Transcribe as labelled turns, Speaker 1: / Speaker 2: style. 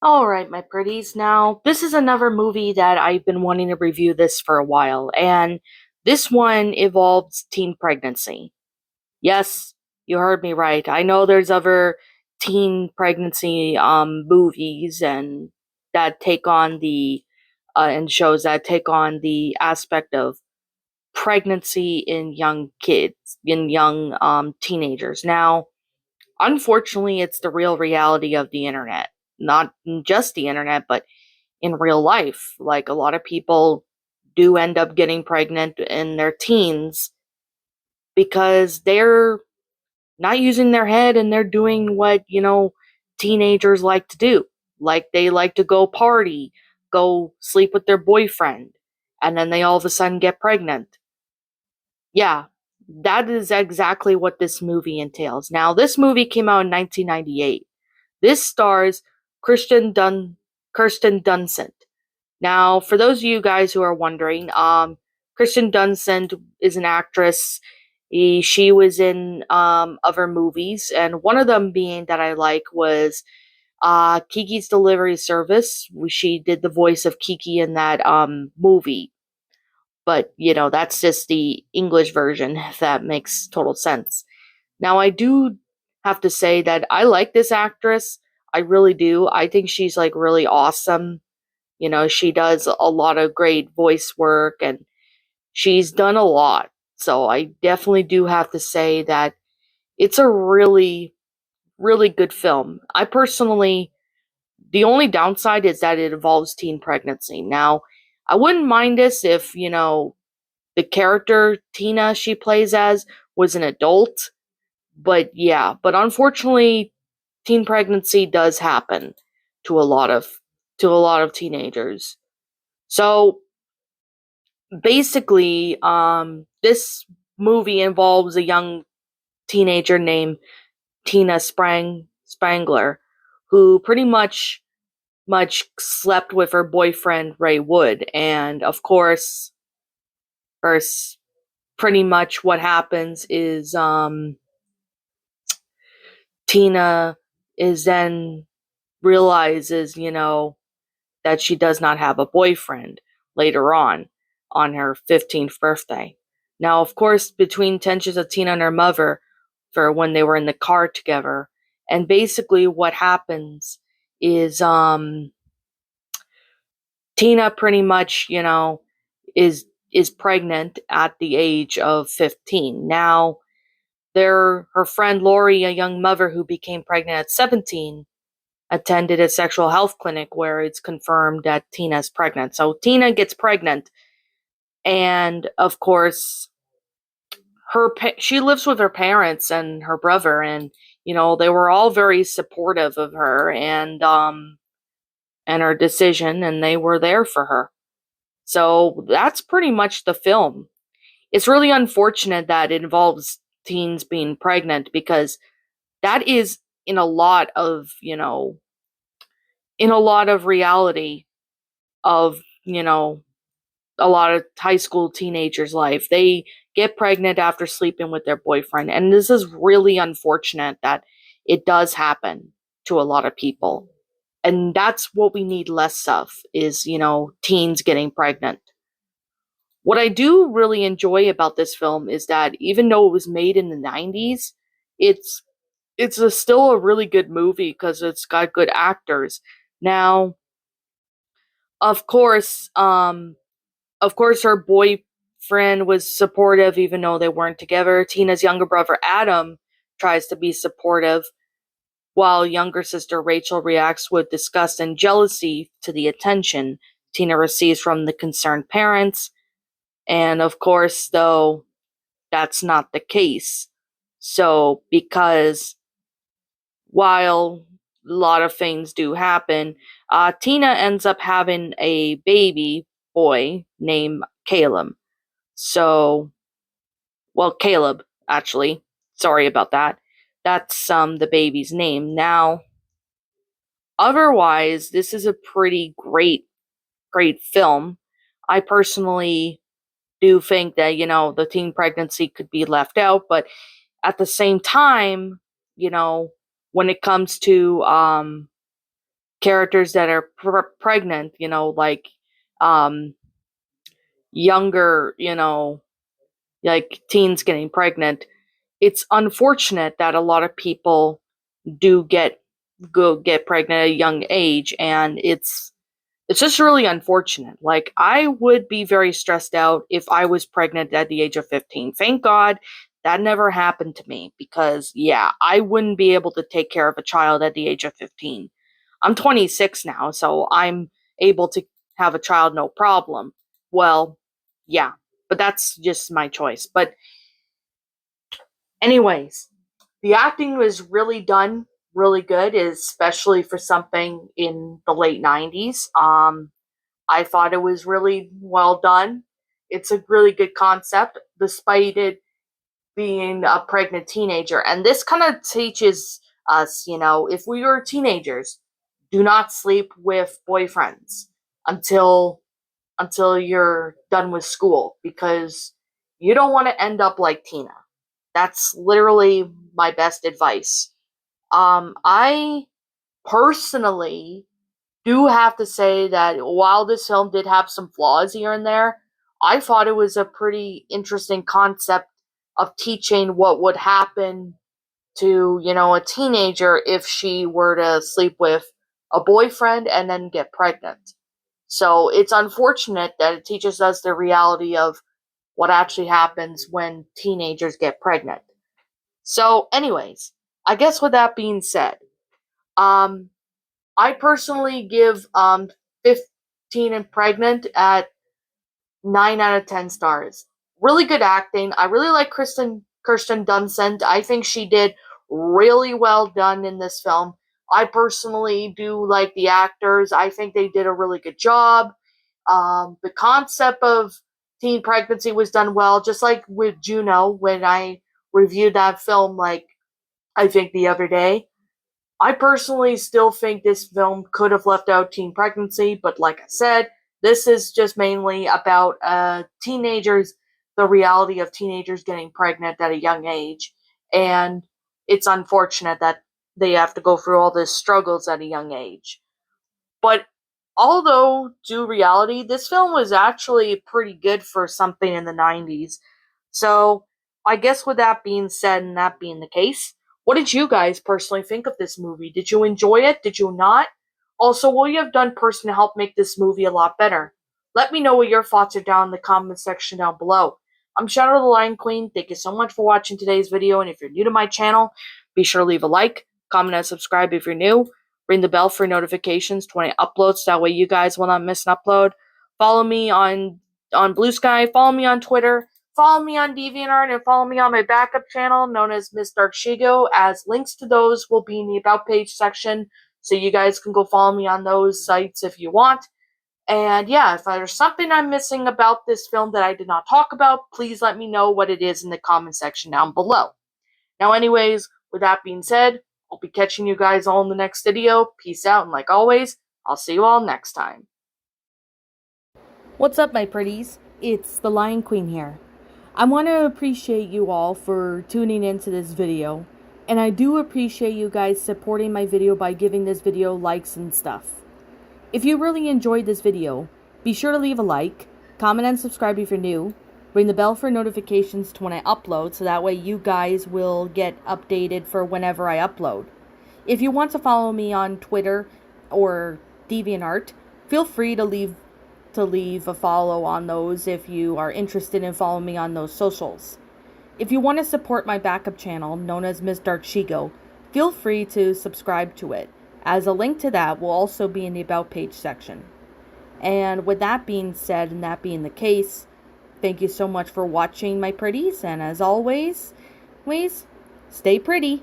Speaker 1: Alright, my pretties. Now, this is another movie that I've been wanting to review this for a while, and this one involves teen pregnancy. Yes, you heard me right. I know there's other teen pregnancy movies and that take on the and shows that take on the aspect of pregnancy in young kids, in young teenagers. Now, unfortunately, it's the real reality of the internet. Not just the internet, but in real life. Like a lot of people do end up getting pregnant in their teens because they're not using their head and they're doing what, teenagers like to do. Like they like to go party, go sleep with their boyfriend, and then they all of a sudden get pregnant. Yeah, that is exactly what this movie entails. Now, this movie came out in 1998. This stars Kristen Dun Kirsten Dunst. Now, for those of you guys who are wondering, Kristen Dunst is an actress. She was in other movies, and one of them being that I like was Kiki's Delivery Service. She did the voice of Kiki in that movie. But, that's just the English version, if that makes total sense. Now, I do have to say that I like this actress. I really do. I think she's like really awesome. She does a lot of great voice work and she's done a lot. So I definitely do have to say that it's a really, really good film. I personally, the only downside is that it involves teen pregnancy. Now, I wouldn't mind this if, the character Tina she plays as was an adult. But yeah, but unfortunately, teen pregnancy does happen to a lot of teenagers. So basically, this movie involves a young teenager named Tina Spangler, who pretty much slept with her boyfriend Ray Wood, and of course, first, pretty much what happens is Tina is then realizes, that she does not have a boyfriend later on her 15th birthday. Now, of course, between tensions of Tina and her mother for when they were in the car together, and basically what happens is Tina pretty much, is pregnant at the age of 15. Now, her friend Lori, a young mother who became pregnant at 17, attended a sexual health clinic where it's confirmed that Tina's pregnant. So Tina gets pregnant, and of course, she lives with her parents and her brother, and they were all very supportive of her and her decision, and they were there for her. So that's pretty much the film. It's really unfortunate that it involves teens being pregnant because that is in a lot of reality of a lot of high school teenagers' life. They get pregnant after sleeping with their boyfriend, and this is really unfortunate that it does happen to a lot of people. And that's what we need less of is, teens getting pregnant. What I do really enjoy about this film is that even though it was made in the 90s, it's still a really good movie because it's got good actors. Now, of course, her boyfriend was supportive even though they weren't together. Tina's younger brother Adam tries to be supportive, while younger sister Rachel reacts with disgust and jealousy to the attention Tina receives from the concerned parents. And of course, though, that's not the case. So, because while a lot of things do happen, Tina ends up having a baby boy named Caleb. So, well, Caleb, actually. Sorry about that. That's the baby's name. Now, otherwise, this is a pretty great film. I personally do think that, the teen pregnancy could be left out, but at the same time, when it comes to characters that are pregnant, like um, younger, like teens getting pregnant, it's unfortunate that a lot of people do get pregnant at a young age, and it's just really unfortunate. Like, I would be very stressed out if I was pregnant at the age of 15. Thank God that never happened to me, because, yeah, I wouldn't be able to take care of a child at the age of 15. I'm 26 now, so I'm able to have a child no problem. Well, yeah, but that's just my choice. But, anyways, the acting was really done really good, especially for something in the late 90s. I thought it was really well done. It's a really good concept, despite it being a pregnant teenager. And this kind of teaches us, if we were teenagers, do not sleep with boyfriends until you're done with school, because you don't want to end up like Tina. That's literally my best advice. I personally do have to say that while this film did have some flaws here and there, I thought it was a pretty interesting concept of teaching what would happen to, a teenager if she were to sleep with a boyfriend and then get pregnant. So it's unfortunate that it teaches us the reality of what actually happens when teenagers get pregnant. So, anyways, I guess with that being said, um, I personally give 15 and Pregnant at 9 out of 10 stars. Really good acting. I really like Kirsten Dunst. I think she did really well done in this film. I personally do like the actors. I think they did a really good job. The concept of teen pregnancy was done well, just like with Juno when I reviewed that film, like, I think the other day. I personally still think this film could have left out teen pregnancy, but like I said, this is just mainly about teenagers, the reality of teenagers getting pregnant at a young age, and it's unfortunate that they have to go through all these struggles at a young age. But although, to reality, this film was actually pretty good for something in the 90s. So, I guess with that being said and that being the case, what did you guys personally think of this movie? Did you enjoy it? Did you not? Also, what you have done personally to help make this movie a lot better? Let me know what your thoughts are down in the comment section down below. I'm Shadow the Lion Queen. Thank you so much for watching today's video, and if you're new to my channel, be sure to leave a like, comment, and subscribe if you're new. Ring the bell for notifications to when I upload, so that way you guys will not miss an upload. Follow me on Blue Sky. Follow me on Twitter. Follow me on DeviantArt, and follow me on my backup channel known as Miss Dark Shigo, as links to those will be in the About page section, so you guys can go follow me on those sites if you want. And yeah, if there's something I'm missing about this film that I did not talk about, please let me know what it is in the comment section down below. Now, anyways, with that being said, I'll be catching you guys all in the next video. Peace out, and like always, I'll see you all next time. What's up, my pretties? It's the Lion Queen here. I want to appreciate you all for tuning into this video, and I do appreciate you guys supporting my video by giving this video likes and stuff. If you really enjoyed this video, be sure to leave a like, comment and subscribe if you're new, ring the bell for notifications to when I upload, so that way you guys will get updated for whenever I upload. If you want to follow me on Twitter or DeviantArt, feel free to leave a follow on those if you are interested in following me on those socials. If you want to support my backup channel, known as Miss Dark Shigo, feel free to subscribe to it, as a link to that will also be in the About page section. And with that being said, and that being the case, thank you so much for watching, my pretties, and as always, stay pretty.